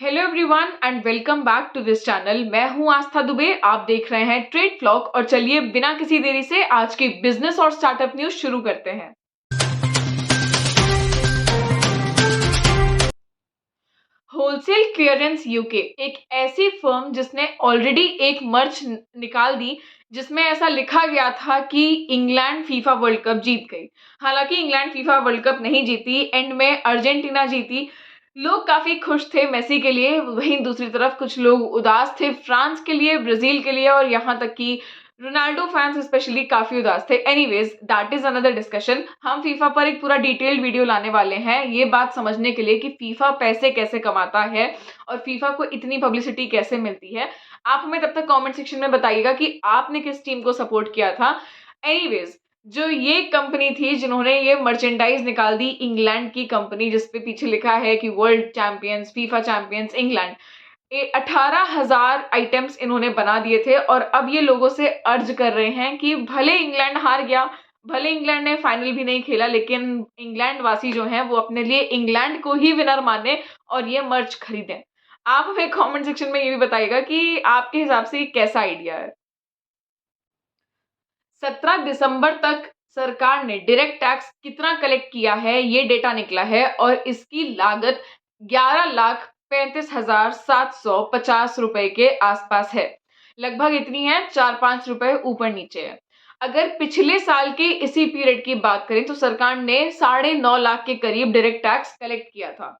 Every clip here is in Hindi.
Hello everyone and welcome back to this channel. मैं हूं आस्था दुबे, आप देख रहे हैं ट्रेड व्लॉग। और चलिए बिना किसी देरी से आज की बिजनेस और स्टार्टअप न्यूज शुरू करते हैं। होलसेल क्लियरेंस यूके एक ऐसी फर्म जिसने ऑलरेडी एक मर्ज निकाल दी जिसमें ऐसा लिखा गया था कि इंग्लैंड फीफा वर्ल्ड कप जीत गई। हालांकि इंग्लैंड फीफा वर्ल्ड कप नहीं जीती, एंड में अर्जेंटीना जीती। लोग काफी खुश थे मेसी के लिए, वहीं दूसरी तरफ कुछ लोग उदास थे फ्रांस के लिए, ब्राजील के लिए, और यहाँ तक कि रोनाल्डो फैंस स्पेशली काफी उदास थे। Anyways that is another discussion. हम फीफा पर एक पूरा डिटेल्ड वीडियो लाने वाले हैं ये बात समझने के लिए कि फीफा पैसे कैसे कमाता है और फीफा को इतनी पब्लिसिटी कैसे मिलती है। आप हमें तब तक कमेंट सेक्शन में बताइएगा कि आपने किस टीम को सपोर्ट किया था। एनीवेज, जो ये कंपनी थी जिन्होंने ये मर्चेंडाइज निकाल दी, इंग्लैंड की कंपनी जिसपे पीछे लिखा है कि world champions, FIFA champions England, 18,000 items इन्होंने बना दिए थे। और अब ये लोगों से अर्ज कर रहे हैं कि भले इंग्लैंड हार गया, भले इंग्लैंड ने फाइनल भी नहीं खेला, लेकिन इंग्लैंड वासी जो हैं वो अपने लिए इंग्लैंड को ही विनर माने और ये मर्च खरीदें। आप हमें कमेंट सेक्शन में ये भी बताइएगा कि आपके हिसाब से ये कैसा आइडिया है। 17 दिसंबर तक सरकार ने डायरेक्ट टैक्स कितना कलेक्ट किया है ये डेटा निकला है और इसकी लागत 11,35,750 रुपए के आसपास है। लगभग इतनी है, 4-5 रुपए ऊपर नीचे है। अगर पिछले साल के इसी पीरियड की बात करें तो सरकार ने 9.5 लाख के करीब डायरेक्ट टैक्स कलेक्ट किया था।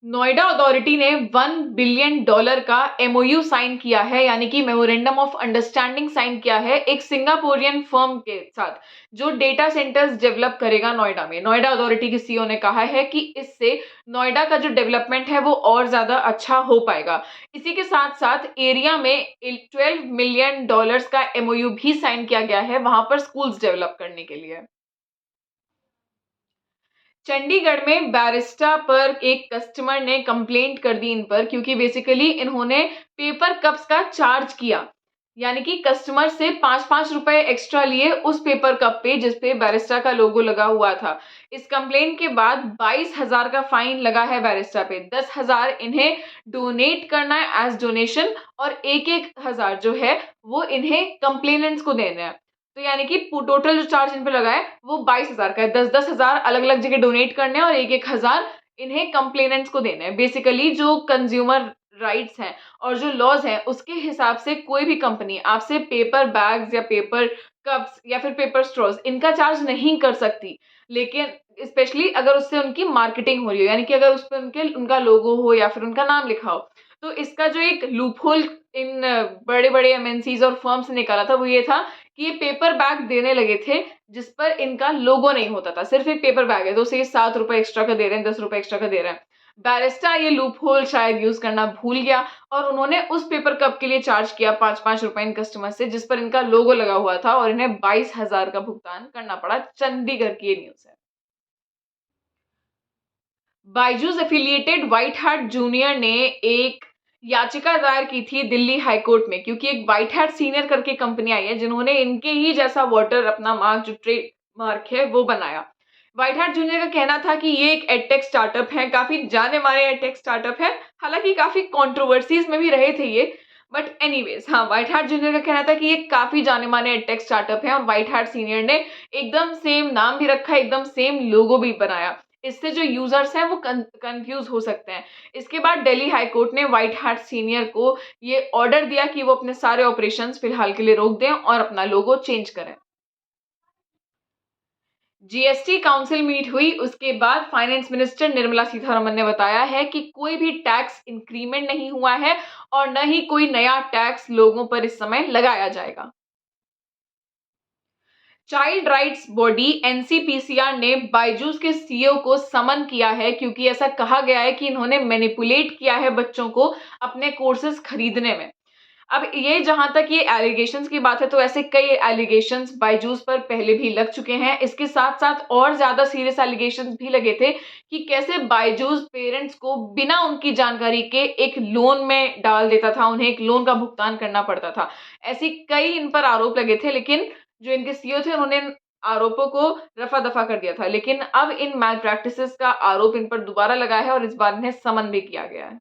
नोएडा अथॉरिटी ने $1 बिलियन का एमओयू साइन किया है, यानी कि मेमोरेंडम ऑफ अंडरस्टैंडिंग साइन किया है एक सिंगापुरियन फर्म के साथ जो डेटा सेंटर्स डेवलप करेगा नोएडा में। नोएडा अथॉरिटी के सीईओ ने कहा है कि इससे नोएडा का जो डेवलपमेंट है वो और ज्यादा अच्छा हो पाएगा। इसी के साथ साथ एरिया में $12 मिलियन का एमओयू भी साइन किया गया है वहां पर स्कूल्स डेवलप करने के लिए। चंडीगढ़ में बैरिस्टा पर एक कस्टमर ने कंप्लेंट कर दी इन पर, क्योंकि बेसिकली इन्होंने पेपर कप्स का चार्ज किया, यानी कि कस्टमर से 5-5 रुपए एक्स्ट्रा लिए उस पेपर कप पे जिसपे बैरिस्टा का लोगो लगा हुआ था। इस कंप्लेंट के बाद 22,000 का फाइन लगा है बैरिस्टा पे। 10,000 इन्हें डोनेट करना है एज डोनेशन और एक हजार जो है वो इन्हें कंप्लेनेंट्स को देना है। तो यानी कि टोटल जो चार्ज इन पे लगा है वो 22,000 का है। 10-10 हजार अलग अलग जगह डोनेट करने हैं और एक हजार इन्हें कंप्लेनेंट्स को देने हैं। बेसिकली जो कंज्यूमर राइट्स हैं और जो लॉज हैं उसके हिसाब से कोई भी कंपनी आपसे पेपर बैग्स या पेपर कप्स या फिर पेपर स्ट्रॉज इनका चार्ज नहीं कर सकती, लेकिन स्पेशली अगर उससे उनकी मार्केटिंग हो रही हो, यानी कि अगर उस पर उनका लोगो हो या फिर उनका नाम लिखा हो। तो इसका जो एक लूपहोल इन बड़े बड़े एमएनसीज और फर्म्स ने निकाला था वो ये था कि ये पेपर बैग देने लगे थे जिस पर इनका लोगो नहीं होता था। सिर्फ एक पेपर बैग है तो उसे 7 रुपए एक्स्ट्रा का दे रहे हैं, 10 रुपए एक्स्ट्रा का दे रहे हैं। बैरिस्टा ये लूप होल शायद यूज करना भूल गया और उन्होंने उस पेपर कप के लिए चार्ज किया 5-5 रुपए इन कस्टमर से जिस पर इनका लोगो लगा हुआ था और इन्हें 22,000 का भुगतान करना पड़ा। चंडीगढ़ की ये न्यूज है। Byju's affiliated white heart junior ने एक याचिका दायर की थी दिल्ली हाई कोर्ट में, क्योंकि एक व्हाइट हार्ट सीनियर करके कंपनी आई है जिन्होंने इनके ही जैसा वाटर अपना मार्क जो ट्रेड मार्क है वो बनाया। व्हाइट हार्ट जूनियर का कहना था कि ये एक एडटेक स्टार्टअप है, काफी जाने माने एडटेक स्टार्टअप है। हालांकि काफी कंट्रोवर्सीज में भी रहे थे ये, बट एनीवेज हाँ, व्हाइट हार्ट जूनियर का कहना था कि ये काफी जाने माने एडटेक स्टार्टअप है और व्हाइट हार्ट सीनियर ने एकदम सेम नाम भी रखा, एकदम सेम लोगो भी बनाया। इससे जो यूजर्स हैं वो कंफ्यूज हो सकते हैं। इसके बाद दिल्ली हाई कोर्ट ने व्हाइट हार्ट सीनियर को ये ऑर्डर दिया कि वो अपने सारे ऑपरेशंस फिलहाल के लिए रोक दें और अपना लोगो चेंज करें। जीएसटी काउंसिल मीट हुई, उसके बाद फाइनेंस मिनिस्टर निर्मला सीतारमन ने बताया है कि कोई भी टैक्स इंक्रीमेंट नहीं हुआ है और न ही कोई नया टैक्स लोगों पर इस समय लगाया जाएगा। चाइल्ड राइट्स बॉडी एनसीपीसीआर ने बायजूस के सीईओ को समन किया है, क्योंकि ऐसा कहा गया है कि इन्होंने मैनिपुलेट किया है बच्चों को अपने कोर्सेज खरीदने में। अब ये जहां तक ये एलिगेशंस की बात है तो ऐसे कई एलिगेशंस बायजूस पर पहले भी लग चुके हैं। इसके साथ साथ और ज्यादा सीरियस एलिगेशंस भी लगे थे कि कैसे बायजूस पेरेंट्स को बिना उनकी जानकारी के एक लोन में डाल देता था, उन्हें एक लोन का भुगतान करना पड़ता था। ऐसे कई इन पर आरोप लगे थे, लेकिन जो इनके सीईओ थे उन्होंने आरोपों को रफा-दफा कर दिया था। लेकिन अब इन मैल प्रैक्टिसेस का आरोप इन पर दोबारा लगा है और इस बार इन्हें समन भी किया गया है।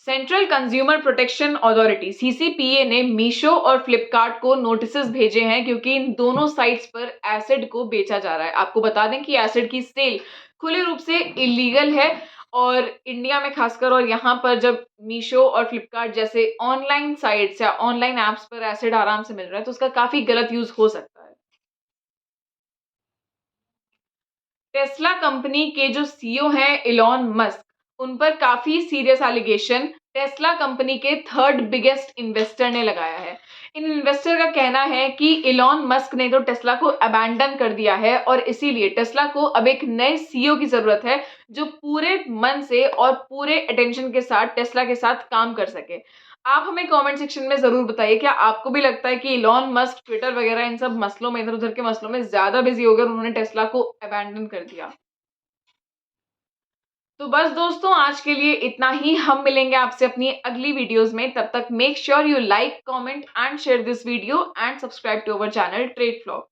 Central consumer protection authority CCPA ने मीशो और फ्लिपकार्ट को नोटिसेस भेजे हैं क्योंकि इन दोनों साइट्स पर एसिड को बेचा जा रहा है। आपको बता दें कि एसिड की सेल खुले रूप से इलीगल है और इंडिया में खासकर, और यहाँ पर जब मीशो और फ्लिपकार्ट जैसे ऑनलाइन साइट्स या ऑनलाइन ऐप्स पर एसिड आराम से मिल रहा है तो उसका काफी गलत यूज हो सकता है। टेस्ला कंपनी के जो सीईओ हैं इलॉन मस्क, उन पर काफी सीरियस एलिगेशन टेस्ला कंपनी के थर्ड बिगेस्ट इन्वेस्टर ने लगाया है। इन इन्वेस्टर का कहना है कि इलॉन मस्क ने तो टेस्ला को अबैंडन कर दिया है और इसीलिए टेस्ला को अब एक नए सीईओ की जरूरत है जो पूरे मन से और पूरे अटेंशन के साथ टेस्ला के साथ काम कर सके। आप हमें कमेंट सेक्शन में ज़रूर बताइए, क्या आपको भी लगता है कि इलॉन मस्क ट्विटर वगैरह इन सब मसलों में, इधर-उधर के मसलों में ज़्यादा बिज़ी हो गए और उन्होंने टेस्ला को अबैंडन कर दिया? तो बस दोस्तों, आज के लिए इतना ही। हम मिलेंगे आपसे अपनी अगली वीडियोज़ में। तब तक make sure you like, comment and share this video and subscribe to our channel trade flog.